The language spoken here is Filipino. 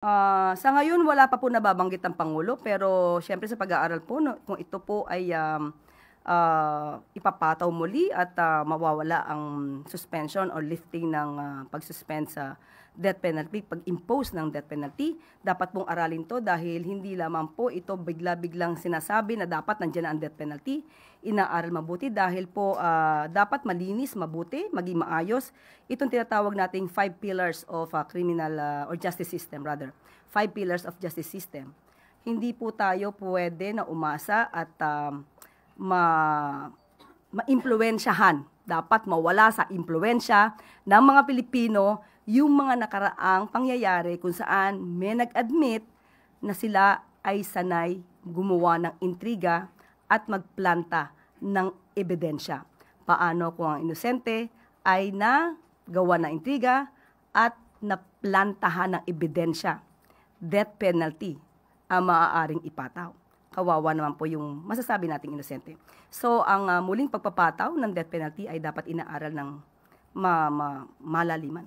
Sa ngayon wala pa po nababanggit ang Pangulo, pero siyempre sa pag-aaral po no, kung ito po ay ipapataw muli at mawawala ang suspension or lifting ng pag-suspend sa death penalty, pag-impose ng death penalty, dapat pong aralin to dahil hindi lamang po ito bigla-biglang sinasabi na dapat nandiyan na ang death penalty. Inaaral mabuti dahil po dapat malinis, mabuti, maging maayos. Itong tinatawag nating 5 pillars of criminal or justice system rather. 5 pillars of justice system. Hindi po tayo pwede na umasa at ma-impluwensyahan. Dapat mawala sa impluwensya ng mga Pilipino yung mga nakaraang pangyayari kung saan may nag-admit na sila ay sanay gumawa ng intriga at magplanta ng ebidensya. Paano kung ang inosente ay nagawa ng intriga at naplantahan ng ebidensya? Death penalty ang maaaring ipataw. Kawawa naman po yung masasabi nating inosente. So, ang muling pagpapataw ng death penalty ay dapat inaaral ng malaliman.